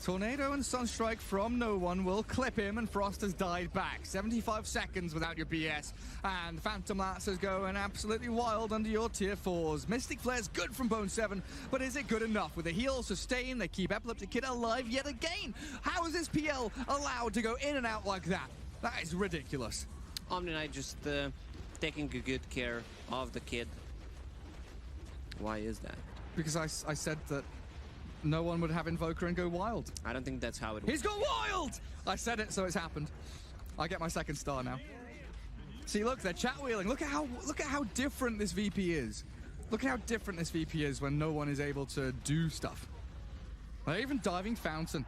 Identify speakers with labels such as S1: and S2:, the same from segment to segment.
S1: Tornado and Sunstrike from no one will clip him, and Frost has died back. 75 seconds without your BS, and Phantom Lancers going absolutely wild under your tier 4s. Mystic Flare's good from Bone 7, but is it good enough? With the heal sustain, they keep Epileptic Kid alive yet again. How is this PL allowed to go in and out like that? That is ridiculous.
S2: Omni-Knight just taking good care of the kid. Why is that?
S1: Because I said that no one would have Invoker and go wild.
S2: I don't think that's how it works.
S1: He's gone wild! I said it, so it's happened. I get my second star now. See, look, they're chat wheeling. Look at how different this VP is. Look at how different this VP is when no one is able to do stuff. They're even diving Fountain.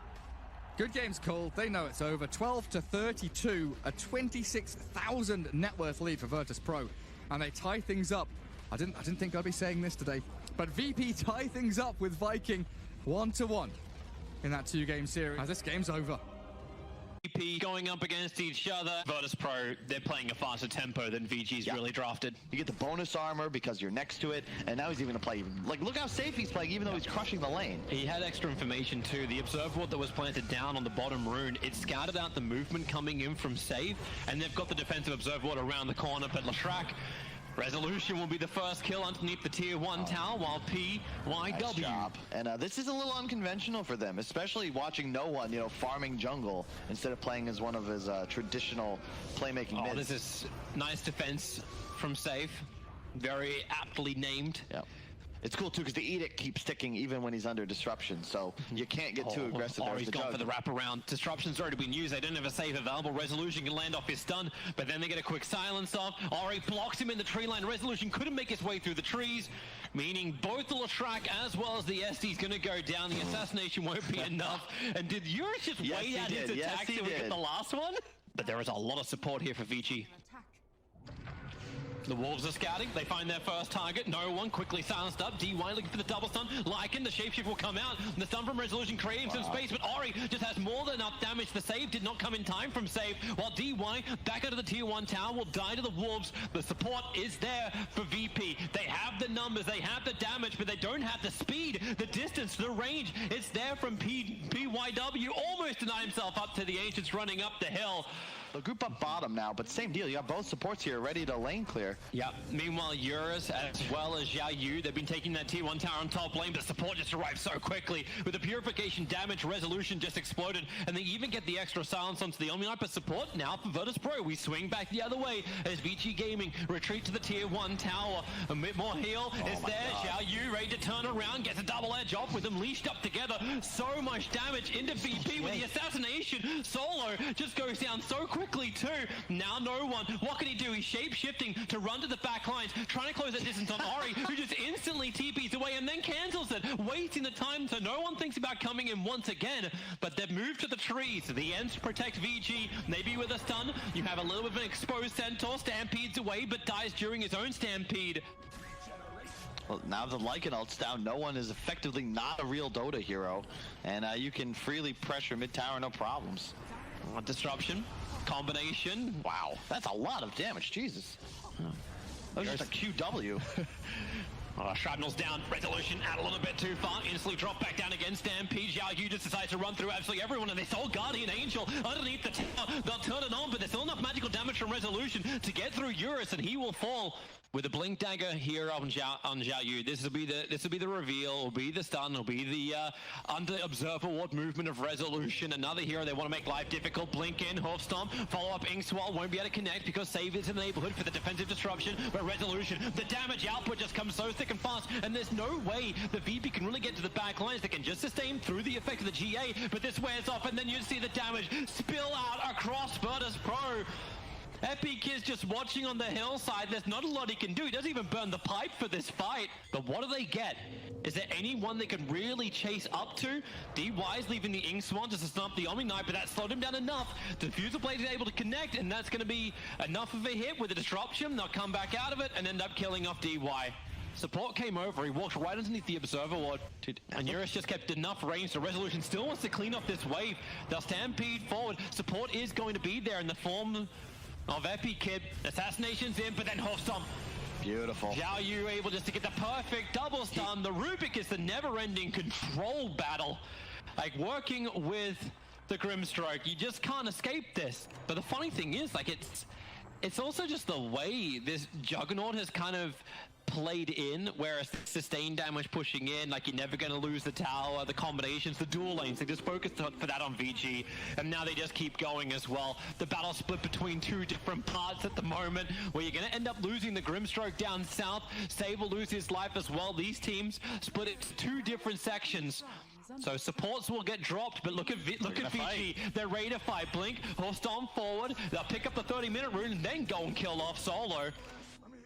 S1: Good game's called. They know it's over. 12-32, a 26,000 net worth lead for Virtus Pro, and they tie things up. I didn't think I'd be saying this today, but VP tie things up with Viking 1-1 in that 2-game series. As this game's over.
S3: VP going up against each other. Virtus Pro, they're playing a faster tempo than VG's really drafted.
S4: You get the bonus armor because you're next to it, and now he's even gonna play. Like, look how safe he's playing, even though he's crushing the lane.
S3: He had extra information too. The observer ward that was planted down on the bottom rune, it scouted out the movement coming in from Save, and they've got the defensive observer ward around the corner, but Leshrac, Resolution will be the first kill underneath the tier 1 tower, while PYW.
S4: Nice job. And this is a little unconventional for them, especially watching no one, you know, farming jungle instead of playing as one of his traditional playmaking mids.
S3: This is nice defense from Save. Very aptly named.
S4: Yeah. It's cool too because the edict keeps ticking even when he's under disruption, so you can't get too aggressive.
S3: He's gone for the wraparound. Disruption's already been used. They don't have a save available. Resolution can land off his stun, but then they get a quick silence off. Ori blocks him in the tree line. Resolution couldn't make his way through the trees, meaning both the Leshrac as well as the SD is going to go down. The assassination won't be enough. And did Eurus just wait out his attack till he get the last one? But there is a lot of support here for Vici. The Wolves are scouting. They find their first target. No one quickly silenced up. DY looking for the double stun. Lycan, the shapeshift will come out. The stun from Resolution creating some space, but Ori just has more than enough damage. The save did not come in time from Save, while DY back into the tier 1 tower will die to the Wolves. The support is there for VP. They have the numbers, they have the damage, but they don't have the speed, the distance, the range. It's there from PYW. Almost denied himself up to the Ancients running up the hill.
S4: They'll group up bottom now, but same deal. You got both supports here ready to lane clear.
S3: Yeah. Meanwhile, Eurus as well as Xiao Yu, they've been taking that tier 1 tower on top lane, but support just arrived so quickly. With the purification damage, Resolution just exploded, and they even get the extra silence onto the Omni-Knight, but support now for Virtus Pro. We swing back the other way as VG Gaming retreat to the tier 1 tower. A bit more heal is there. Xiao Yu ready to turn around, gets a double edge off with them leashed up together. So much damage into VP with the assassination. Solo just goes down so quickly too. Now no one. What can he do? He's shape-shifting to run to the back lines, trying to close that distance on Ori, who just instantly TPs away and then cancels it, wasting the time so no one thinks about coming in once again. But they've moved to the trees. The Ents protect VG, maybe with a stun. You have a little bit of an exposed Centaur, stampedes away, but dies during his own stampede.
S4: Well, now the Lycan ult's down, no one is effectively not a real Dota hero, and you can freely pressure mid-tower, no problems.
S3: Disruption, combination.
S4: Wow, that's a lot of damage, Jesus. That was just a QW.
S3: Shrapnel's down, Resolution out a little bit too far, instantly drop back down again. Stampede, Xiao Yu just decides to run through absolutely everyone, and they saw Guardian Angel underneath the tower. They'll turn it on, but there's still enough magical damage from Resolution to get through Eurus, and he will fall. With a blink dagger here on Xiao Yu, this will be the reveal. It'll be the stun. It'll be the under observer ward movement of Resolution. Another hero they want to make life difficult. Blink in, Hoof Stomp, follow up Inkswell won't be able to connect because Save is in the neighborhood for the defensive disruption. But Resolution, the damage output just comes so thick and fast, and there's no way the VP can really get to the back lines. They can just sustain through the effect of the GA, but this wears off, and then you see the damage spill out across Virtus Pro. Epic is just watching on the hillside. There's not a lot he can do. He doesn't even burn the pipe for this fight. But what do they get? Is there anyone they can really chase up to? DY's leaving the Ink Swan just to stump the Omni-Knight, but that slowed him down enough. Diffusal Blade is able to connect, and that's going to be enough of a hit with the disruption. They'll come back out of it and end up killing off DY. Support came over, he walked right underneath the observer ward, and Eurus just kept enough range, so Resolution still wants to clean off this wave. They'll stampede forward. Support is going to be there in the form of Epi Kid. Assassination's in, but then Hoof Stomp.
S4: Beautiful.
S3: Xiao Yu able just to get the perfect double stun. The Rubik is the never-ending control battle. like working with the Grimstroke, you just can't escape this. But the funny thing is, like, it's also just the way this Juggernaut has kind of played in, where it's sustained damage pushing in, like you're never going to lose the tower, the combinations, the dual lanes, they just focused for that on VG, and now they just keep going as well. The battle split between two different parts at the moment, where you're going to end up losing the Grimstroke down south. Save will lose his life as well. These teams split into two different sections. So supports will get dropped, but look at VG. They're ready to fight. Blink will storm forward. They'll pick up the 30-minute rune and then go and kill off Solo.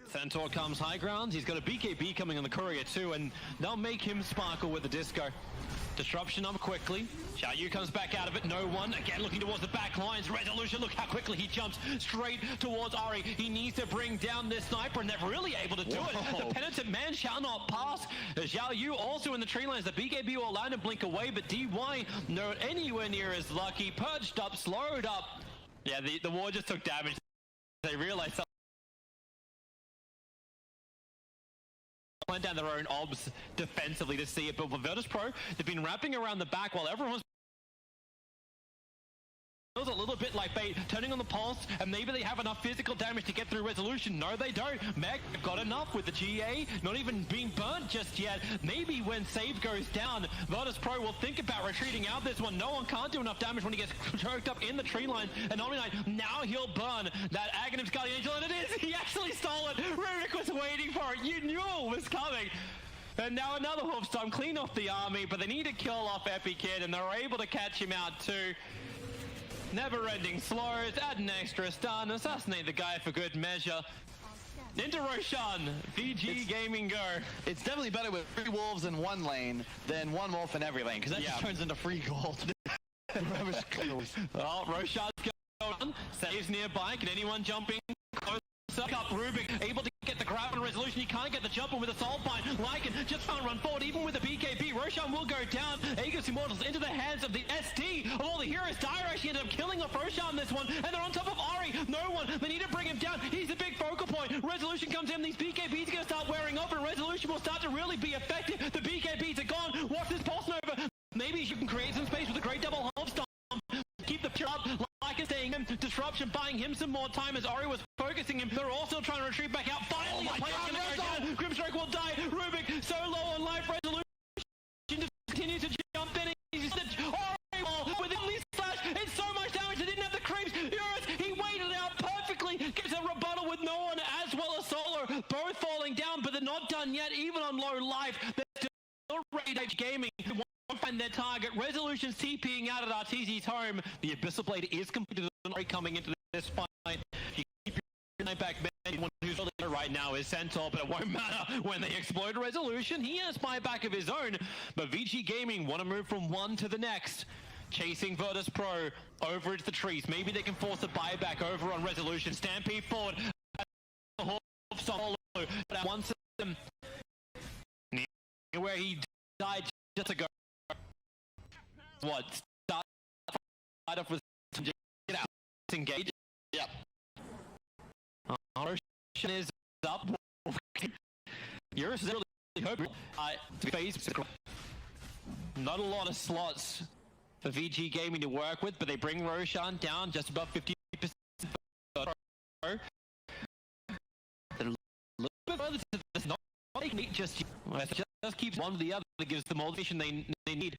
S3: Centaur comes high ground. He's got a BKB coming on the courier too, and they'll make him sparkle with the disco. Disruption up quickly. Xiaoyu comes back out of it. No one. Again, looking towards the back lines. Resolution, look how quickly he jumps straight towards Ari. He needs to bring down this sniper, and they're really able to do it. The penitent man shall not pass. Xiaoyu also in the tree lines. The BKB will allow him to blink away, but DY not anywhere near as lucky. Purged up, slowed up. Yeah, the war just took damage. They realized something. Went down their own obs defensively to see it, but with Virtus Pro, they've been wrapping around the back while everyone's feels a little bit like bait, turning on the pulse, and maybe they have enough physical damage to get through Resolution. No, they don't. Meg got enough with the GA, not even being burnt just yet. Maybe when save goes down, Virtus Pro will think about retreating out this one. No one can't do enough damage when he gets choked up in the tree line, and Omni-Knight, now he'll burn that Aghanim's Guardian Angel, and it is! He actually stole it! Rubik was waiting for it! You knew it was coming! And now another Hoofstorm, clean off the army, but they need to kill off EPICENTER, and they're able to catch him out too. Never-ending slows, add an extra stun, assassinate the guy for good measure. Into Roshan, VG Gaming go.
S4: It's definitely better with 3 wolves in one lane than 1 wolf in every lane, because that just turns into free gold.
S3: Well, Roshan's going on, saves nearby, can anyone jumping close? Up Rubik, able to get the grab and Resolution. He can't get the jump on with a Soulbind. Lycan just can't run forward, even with the BKB. Roshan will go down. Aegis Immortals into the hands of the SD of all the heroes. Dire actually ended up killing off Roshan this one, and they're on top of Ari. No one. They need to bring him down. He's a big focal point. Resolution comes in. These BKBs are going to start wearing off, and Resolution will start to really be effective. The BKBs are gone. Watch this Pulse Nova. Maybe you can create some space with a great double Hoofstorm. Keep the pure up. Lycan staying in. Disruption buying him some more time as Ari was focusing him. They're all still trying to retreat back out. Finally, the player's going to go down. Grimstroke will die. Rubik so low on life. Resolution just continues to jump in. He's Ari with the slash. It's so much damage. They didn't have the creeps. Eurus, he waited it out perfectly. Gets a rebuttal with no one as well as Solar. Both falling down, but they're not done yet. Even on low life, they're still Rage Gaming. Find their target. Resolution's TPing out at arteezy's home. The Abyssal Blade is completed coming into this fight. You keep your night back, man. One who's really there right now is Centaur, but it won't matter when they explode Resolution. He has buyback of his own, but VG Gaming want to move from one to the next. Chasing Virtus Pro over into the trees. Maybe they can force a buyback over on Resolution. Stampede forward. Once where he died just ago. What? Start off with get out. Engage. Yep. Roshan is up. Eurus is really hoping to phase. Not a lot of slots for VG Gaming to work with, but they bring Roshan down just above 50%. Just keeps one to the other that gives them all the vision they need.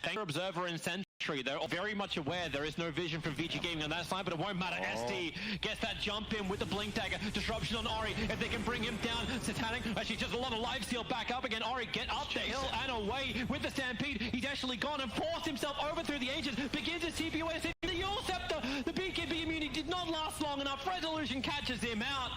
S3: Tanker, Observer, and Sentry, they're very much aware there is no vision from VG Gaming on that side, but it won't matter. SD gets that jump in with the Blink Dagger. Disruption on Ori, if they can bring him down. Satanic, actually just a lot of life steal back up again. Ori, get up the hill and away with the Stampede. He's actually gone and forced himself over through the ages. Begins his TP away. The Yule Scepter, the BKB immunity did not last long enough. Resolution catches him out.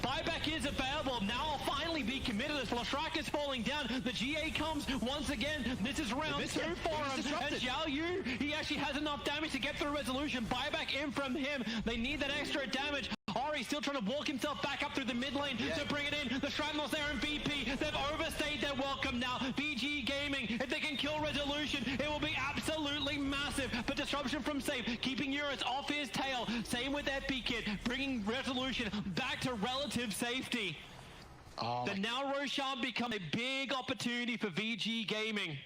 S3: Buyback is available. Now I'll finally be committed as Lashrak is falling down. The GA comes once again. This is round 2 for him. And Xiaoyu, he actually has enough damage to get through Resolution. Buyback in from him. They need that extra damage. Ari still trying to walk himself back up through the mid lane to bring it in. The Shrapnel's there in BP. They've overstayed their welcome now. VG Gaming, if they can kill Resolution, it will be absolutely massive. But disruption from Save, keeping Eurus off his tail. Same with EPICENTER, bringing Resolution back to relative safety. But now Roshan become a big opportunity for VG Gaming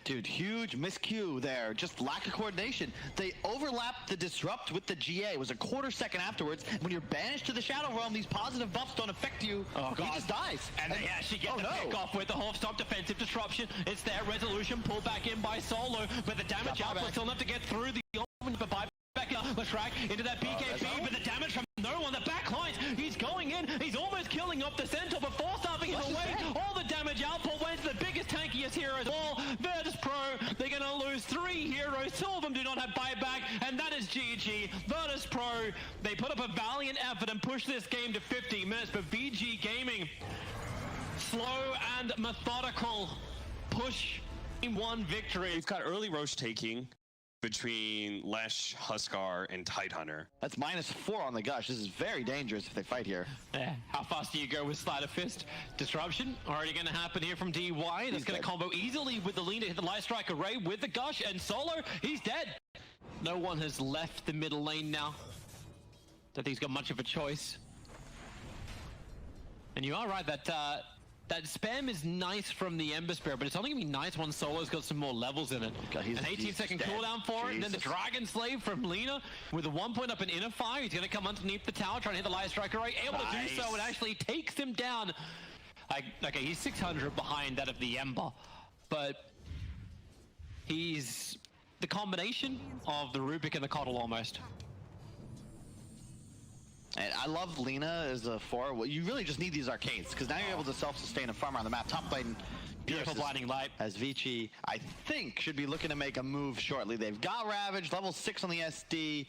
S4: Dude, huge miscue there. Just lack of coordination. They overlapped the disrupt with the GA. It was a quarter second afterwards. When you're banished to the Shadow Realm, these positive buffs don't affect you.
S3: Oh, God.
S4: He just dies.
S3: And they actually get the pick off with the half-stop defensive disruption. It's their resolution pulled back in by Solo, but the damage output still enough to get through the but buyback Lashrak into that BKB, but the damage from no one, the backlines, he's going in, he's almost killing off the centaur before stopping him away. All the damage output went to the biggest, tankiest hero as well. Virtus Pro, they're going to lose 3 heroes, 2 of them do not have buyback, and that is GG. Virtus Pro, they put up a valiant effort and pushed this game to 50 minutes, but VG Gaming, slow and methodical push in 1 victory.
S5: We've got early Roche taking between Lesh, Huskar, and Tidehunter.
S4: That's -4 on the Gush. This is very dangerous if they fight here.
S3: Yeah. How fast do you go with Slider Fist? Disruption already going to happen here from DY. That's going to combo easily with the lean to hit the Light Strike Array with the Gush, and Solo, he's dead. No one has left the middle lane now. Don't think he's got much of a choice. And you are right that that spam is nice from the Ember Spirit, but it's only going to be nice once Solo's got some more levels in it.
S4: God,
S3: an 18-second cooldown for it, and then the Dragon Slave from Lina with a 1 point up in inner fire. He's going to come underneath the tower, trying to hit the Light Striker Array. Able to do so, and actually takes him down. Okay, he's 600 behind that of the Ember, but he's the combination of the Rubik and the Coddle almost.
S4: And I love Lina as a 4. Well, you really just need these arcades, because now you're able to self-sustain and farm around the map. Top lane,
S3: Beautiful blinding light.
S4: As Vici, I think, should be looking to make a move shortly. They've got Ravage, level 6 on the SD.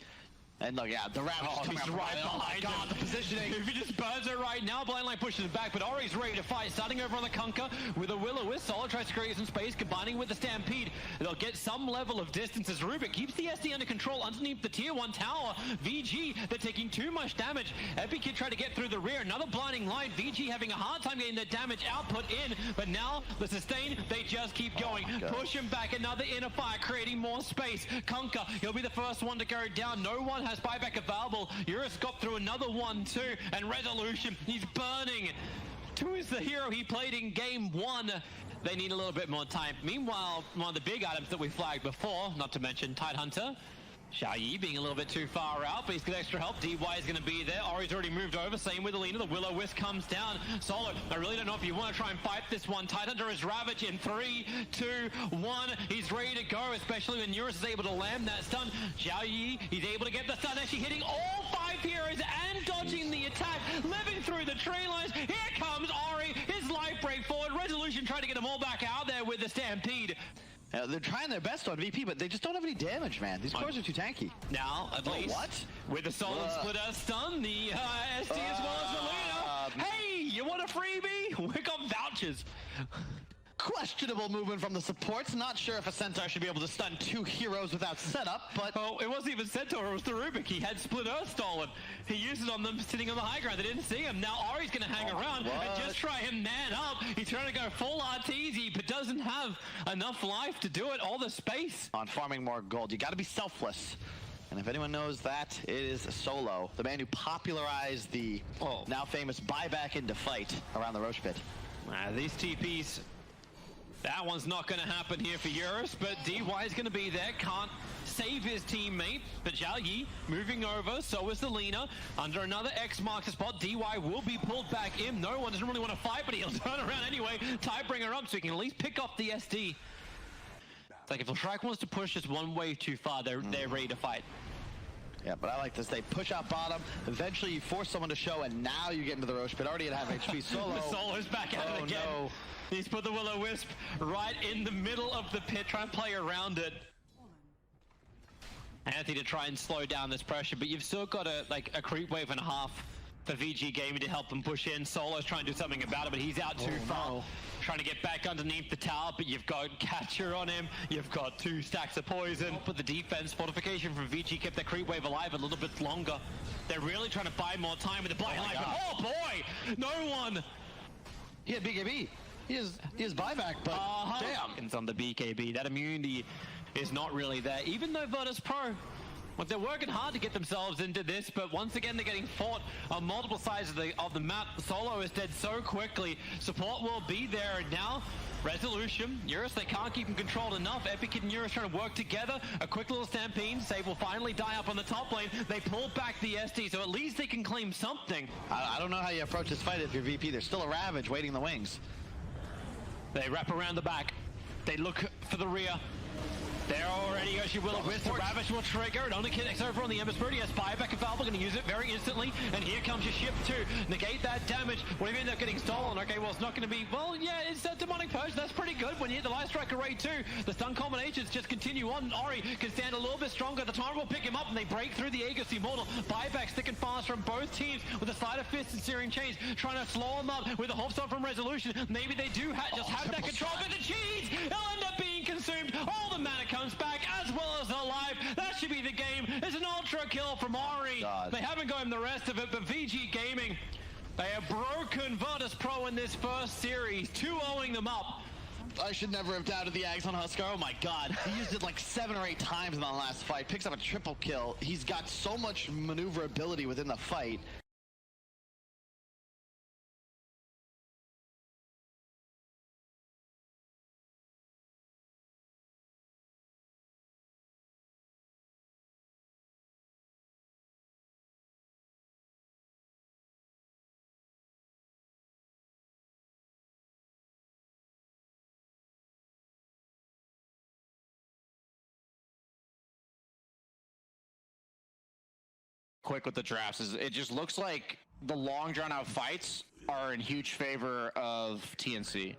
S4: And look, yeah, the Ravage is coming
S3: he's
S4: up
S3: right behind him.
S4: the positioning.
S3: If he just burns it right now, blind line pushes it back, but Ori's ready to fight. Starting over on the Kunkka with a Will-O-Wisp. Solid tries to create some space, combining with the Stampede. They'll get some level of distance as Rubik keeps the SD under control underneath the tier 1 tower. VG, they're taking too much damage. EpiCid tried to get through the rear. Another blinding light. VG having a hard time getting the damage output in, but now the sustain, they just keep going. Push him back, another inner fire, creating more space. Kunkka, he'll be the first one to go down. No one has buyback available. Eurus got through another one too, and Resolution, he's burning. 2 is the hero he played in game 1. They need a little bit more time. Meanwhile, one of the big items that we flagged before, not to mention Tidehunter, Xiaoyi being a little bit too far out, but he's got extra help. DY is going to be there. Ori's already moved over. Same with Alina. The Will-O-Wisp comes down. Solo, I really don't know if you want to try and fight this one. Tidehunter is Ravage in 3, 2, 1. He's ready to go, especially when Eurus is able to land that stun. Xiaoyi, he's able to get the stun, actually hitting all 5 heroes and dodging the attack, living through the tree lines. Here comes Ori, his life break forward. Resolution trying to get them all back out there with the Stampede.
S4: They're trying their best on VP, but they just don't have any damage, man. These cores are too tanky.
S3: Now, at least, with the Solid Splitter stun, the SD as well as the Lina. Hey, you want a freebie? We got vouchers.
S4: Questionable movement from the supports. Not sure if a Centaur should be able to stun 2 heroes without setup, but...
S3: Oh, it wasn't even Centaur, it was the Rubik. He had Split Earth stolen. He used it on them sitting on the high ground. They didn't see him. Now Ori's going to hang around and just try and man up. He's trying to go full arteezy, but doesn't have enough life to do it, all the space.
S4: On farming more gold, you got to be selfless. And if anyone knows that, it is Solo, the man who popularized the now famous buyback into fight around the Roche pit.
S3: These TPs... That one's not going to happen here for Eurus, but DY is going to be there. Can't save his teammate, but Zhao Yi moving over, so is the Lina. Under another X marks the spot. DY will be pulled back in. No one doesn't really want to fight, but he'll turn around anyway. Tidebringer up so he can at least pick up the SD. It's like if Lashrak wants to push this one wave too far, they're ready to fight.
S4: Yeah, but I like this. They push out bottom. Eventually, you force someone to show, and now you get into the Roche pit. Already at half HP. Solo.
S3: The Solo's back at it again. No. He's put the Will-O-Wisp right in the middle of the pit, try and play around it. Anthony to try and slow down this pressure, but you've still got a creep wave and a half for VG Gaming to help them push in. Solo's trying to do something about it, but he's out too far. Trying to get back underneath the tower, but you've got Catcher on him. You've got 2 stacks of poison. But the defense fortification from VG kept their creep wave alive a little bit longer. They're really trying to buy more time with the blind light. Oh boy, no one.
S4: He had BKB. He has buyback, but damn.
S3: It's on the BKB. That immunity is not really there. Even though Virtus Pro, Well, they're working hard to get themselves into this, but once again they're getting fought on multiple sides of the map. Solo is dead so quickly. Support will be there, and now Resolution, Eurus, they can't keep him controlled enough. Epikid and Eurus trying to work together. A quick little stampede. Save will finally die up on the top lane. They pull back the SD, so at least they can claim something.
S4: I don't know how you approach this fight if you're VP. There's still a Ravage waiting in the wings.
S3: They wrap around the back. They look for the rear. There already goes your Will-O-Wisp. The Ravage will trigger. It only connects over on the Ember Spirit. He has Buyback and Valve are going to use it very instantly. And here comes your ship to negate that damage. What if you end up getting stolen? Okay, well, it's not going to be... Well, yeah, it's a Demonic Purge. That's pretty good. When you hit the Light Strike Array too, the stun combinations just continue on. Ori can stand a little bit stronger. The Tyrant will pick him up and they break through the Aegis Immortal. Buyback thick and fast from both teams with the Slider Fist and Searing Chains, trying to slow him up with a Hopstone from Resolution. Maybe they do just have that control, but the cheese! They'll end up being consumed. All the mana comes back as well as alive. That should be the game. It's an ultra kill from Ori.
S4: God.
S3: They haven't got him the rest of it, but VG Gaming, they have broken Virtus Pro in this first series, 2-0ing them up.
S4: I should never have doubted the Ags on Huskar. Oh my god. He used it like 7 or 8 times in the last fight. Picks up a triple kill. He's got so much maneuverability within the fight.
S6: Quick with the drafts is it just looks like the long drawn out fights are in huge favor of TNC.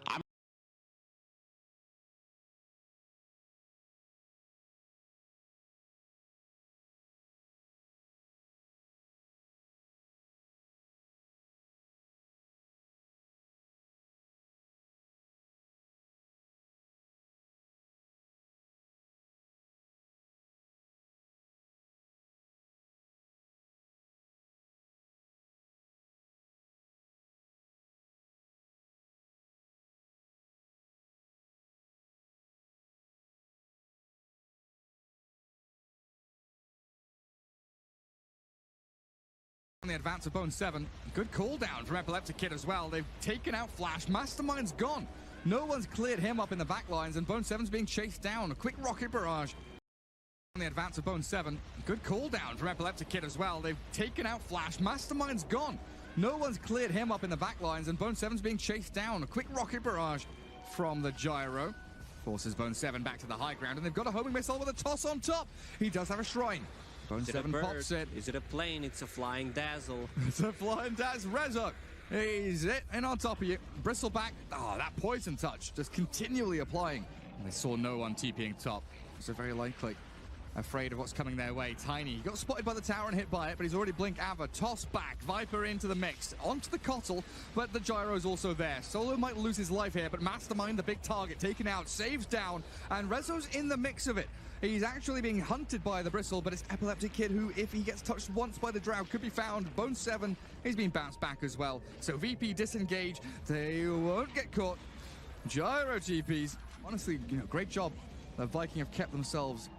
S1: On the advance of Bone 7, good cooldown from Epileptic Kid as well. They've taken out Flash. Mastermind's gone. No one's cleared him up in the back lines, and Bone 7's being chased down. A quick rocket barrage. On the advance of Bone 7, good cooldown from Epileptic Kid as well. They've taken out Flash. Mastermind's gone. No one's cleared him up in the back lines, and Bone 7's being chased down. A quick rocket barrage from the gyro. Forces Bone 7 back to the high ground, and they've got a homing missile with a toss on top. He does have a shrine. Bone 7 pops it.
S2: Is it a plane? It's a flying dazzle.
S1: It's a flying dazzle. Rezo, he's it in on top of you. Bristleback, oh, that poison touch, just continually applying. And they saw no one TPing top, so very likely afraid of what's coming their way. Tiny, he got spotted by the tower and hit by it, but he's already blinked Ava. Toss back, Viper into the mix, onto the Cottle, but the gyro's also there. Solo might lose his life here, but Mastermind, the big target, taken out, saves down, and Rezo's in the mix of it. He's actually being hunted by the Bristle, but it's Epileptic Kid who, if he gets touched once by the Drow, could be found. Bone 7, he's been bounced back as well. So VP disengage, they won't get caught. Gyro TPs, honestly, great job. The Viking have kept themselves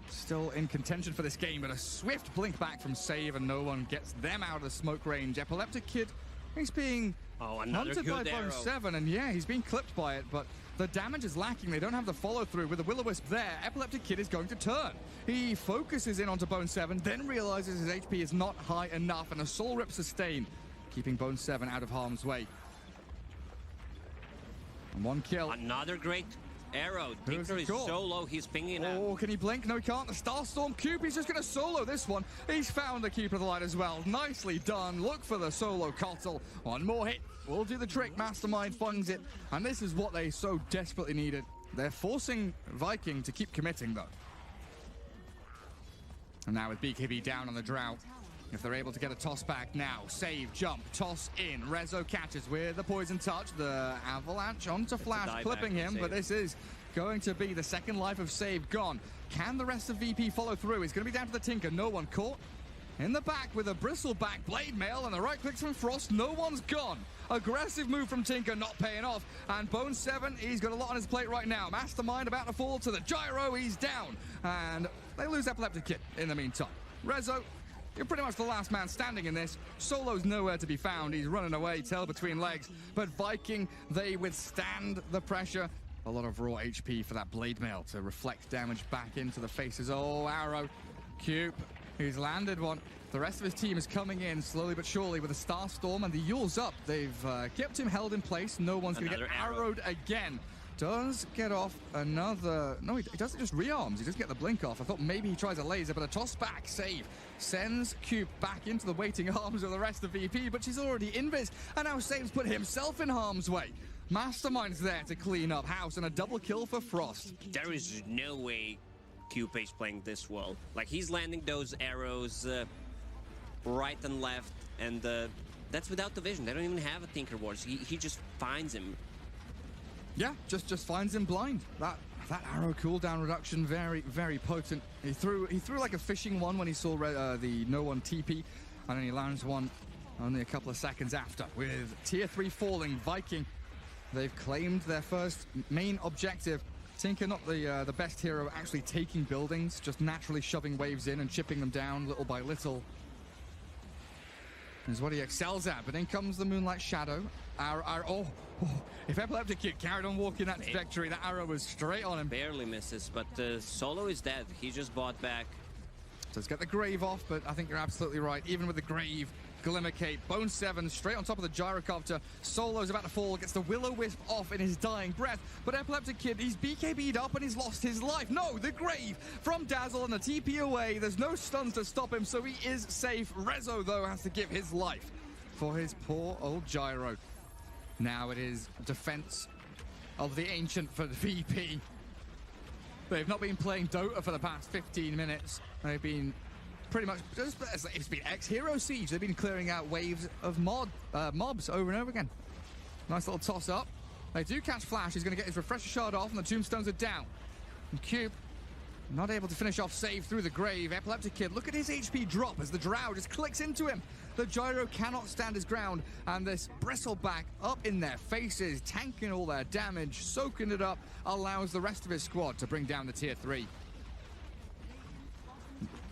S1: still in contention for this game, but a swift blink back from Save, and no one gets them out of the smoke range. Epileptic Kid, he's being hunted by Bone 7, and yeah, he's being clipped by it, but the damage is lacking. They don't have the follow-through. With the Will-O-Wisp there, Epileptic Kid is going to turn. He focuses in onto Bone 7, then realizes his HP is not high enough, and a Soul Rip sustain, keeping Bone 7 out of harm's way. And one kill.
S2: Another great arrow. Tinker is so low, he's pinging out.
S1: Oh, can he blink? No, he can't. The Starstorm Cube, he's just going to solo this one. He's found the Keeper of the Light as well. Nicely done. Look for the solo Cottle. One more hit will do the trick. Mastermind fungs it. And this is what they so desperately needed. They're forcing Viking to keep committing, though. And now with BKB down on the Drow, if they're able to get a toss back now, save, jump, toss in. Rezo catches with the poison touch. The avalanche onto Flash, clipping him, but this is going to be the second life of Save gone. Can the rest of VP follow through? It's going to be down to the Tinker. No one caught. In the back with a Bristleback Blade Mail and the right clicks from Frost. No one's gone. Aggressive move from Tinker, not paying off. And Bone 7, he's got a lot on his plate right now. Mastermind about to fall to the gyro. He's down. And They lose Epileptic Kid in the meantime. Rezo, you're pretty much the last man standing in this. Solo's nowhere to be found. He's running away, tail between legs. But Viking, they withstand the pressure. A lot of raw HP for that blade mail to reflect damage back into the faces. Oh, Arrow. Cube, who's landed one. The rest of his team is coming in slowly but surely with a Star Storm and the Yule's up. They've kept him held in place. No one's going to get arrowed again. Does get off another... No, he doesn't just rearms. He doesn't get the blink off. I thought maybe he tries a laser, but a toss back save sends Cube back into the waiting arms of the rest of VP, but she's already invis, and now Save's put himself in harm's way. Mastermind's there to clean up house, and a double kill for Frost.
S2: There is no way Cube is playing this well. Like, he's landing those arrows right and left, and that's without the vision. They don't even have a Tinker Wars. He just finds him.
S1: Yeah, just finds him blind. That arrow cooldown reduction, very, very potent. He threw like a fishing one when he saw the no one TP, and then he lands one only a couple of seconds after. With tier 3 falling, Viking, they've claimed their first main objective. Tinker, not the best hero, actually taking buildings, just naturally shoving waves in and chipping them down little by little. Is what he excels at, but in comes the Moonlight Shadow. If Epileptic Kid carried on walking that trajectory, that arrow was straight on him.
S2: Barely misses, but Solo is dead. He just bought back.
S1: Does get the Grave off, but I think you're absolutely right. Even with the Grave, Glimmer Cape, Bone 7 straight on top of the Gyrocopter. Solo's about to fall, gets the Will-O-Wisp off in his dying breath, but Epileptic Kid, he's BKB'd up and he's lost his life. No, the Grave from Dazzle and the TP away. There's no stuns to stop him, so he is safe. Rezo, though, has to give his life for his poor old Gyro. Now it is defense of the Ancient for the VP. They've not been playing Dota for the past 15 minutes. They've been pretty much, it's been X-Hero Siege. They've been clearing out waves of mobs over and over again. Nice little toss up. They do catch Flash. He's going to get his Refresher Shard off, and the Tombstones are down. And Cube, not able to finish off save through the Grave. Epileptic Kid, look at his HP drop as the Drow just clicks into him. The Gyro cannot stand his ground, and this Bristleback up in their faces, tanking all their damage, soaking it up, allows the rest of his squad to bring down the tier 3.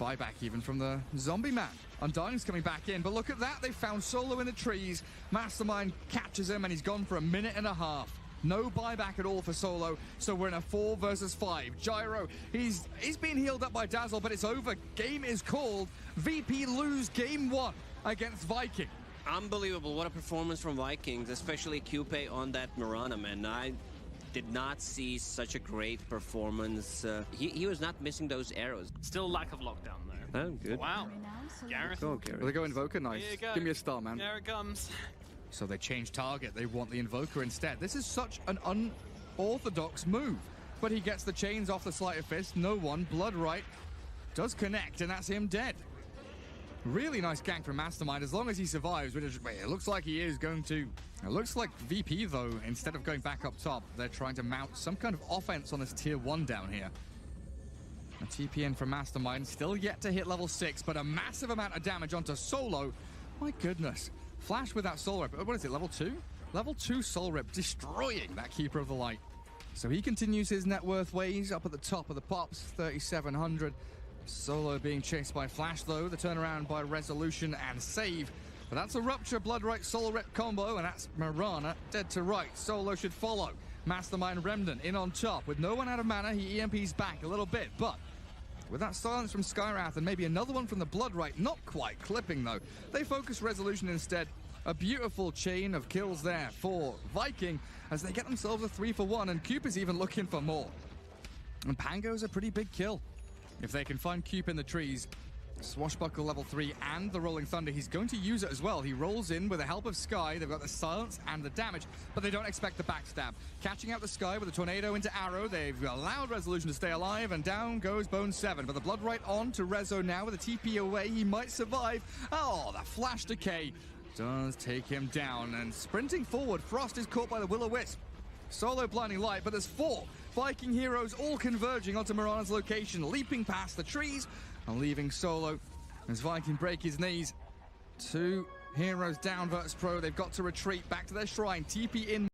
S1: Buyback even from the Zombie Man. Undying's coming back in, but look at that. They found Solo in the trees. Mastermind catches him, and he's gone for a minute and a half. No buyback at all for Solo, so we're in a 4 versus 5. Gyro, he's been healed up by Dazzle, but it's over. Game is called. VP lose game 1 against Viking.
S2: Unbelievable. What a performance from Vikings, especially Coupe on that Mirana, man. I did not see such a great performance. He was not missing those arrows.
S7: Still lack of lockdown, though.
S2: Oh, good.
S7: Wow. Gareth.
S2: Go, Gareth.
S1: Well, they go Invoker, nice.
S7: Here you go.
S1: Give me a star, man.
S7: There it comes.
S1: So they change target. They want the Invoker instead. This is such an unorthodox move. But he gets the chains off the Sleight of Fist. No one. Blood Right does connect, and that's him dead. Really nice gank from Mastermind, as long as he survives, which it looks like he is going to. It looks like VP, though, instead of going back up top, they're trying to mount some kind of offense on this tier 1 down here. A TP in from Mastermind, still yet to hit level 6, but a massive amount of damage onto Solo. My goodness. Flash with that Soul Rip. What is it, level 2? Level 2 Soul Rip, destroying that Keeper of the Light. So he continues his net worth ways up at the top of the pops, 3,700. Solo being chased by Flash, though. The turnaround by Resolution and Save. But that's a Rupture, Blood Right, Soul Rip combo, and that's Mirana dead to right. Solo should follow. Mastermind Remnant in on top. With no one out of mana, he EMPs back a little bit, but with that silence from Skywrath and maybe another one from the Blood Right, not quite clipping, though. They focus Resolution instead. A beautiful chain of kills there for Viking as they get themselves a 3-for-1, and Coop is even looking for more. And Pango's a pretty big kill. If they can find Coop in the trees, Swashbuckle level 3 and the Rolling Thunder, he's going to use it as well. He rolls in with the help of Sky. They've got the silence and the damage, but they don't expect the backstab. Catching out the Sky with a Tornado into Arrow, they've allowed Resolution to stay alive, and down goes Bone 7. But the Blood Right on to Rezo now with a TP away. He might survive. Oh, that Flash Decay does take him down, and sprinting forward, Frost is caught by the Will-O-Wisp. Solo Blinding Light, but there's 4 Viking heroes all converging onto Mirana's location, leaping past the trees and leaving Solo as Viking break his knees. 2 heroes down, Virtus Pro. They've got to retreat back to their shrine. TP in.